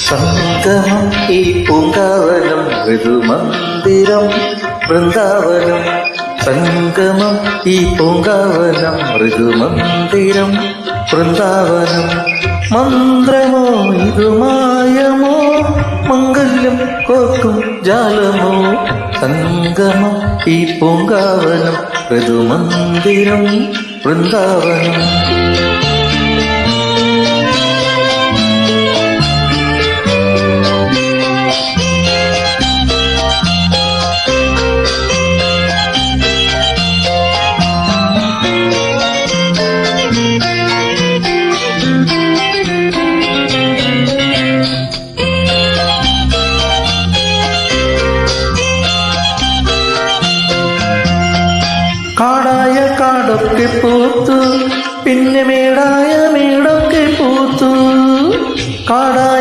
സംഗമം ഈ പൂങ്കാവനം ഋതുമന്ദിരം വൃന്ദാവനം. സംഗമം ഈ പൂങ്കാവനം ഋതുമന്ദിരം വൃന്ദാവനം. മന്ത്രമോ ഇതു മായമോ മംഗല്യം കോർക്കും ജാലമോ. സംഗമം ഈ പൂങ്കാവനം ഋതുമന്ദിരം വൃന്ദാവനം. കാടായ കാടൊക്കെ പൂത്തു, പിന്നെ മേടായ മേടൊക്കെ പൂത്തു. കാടായ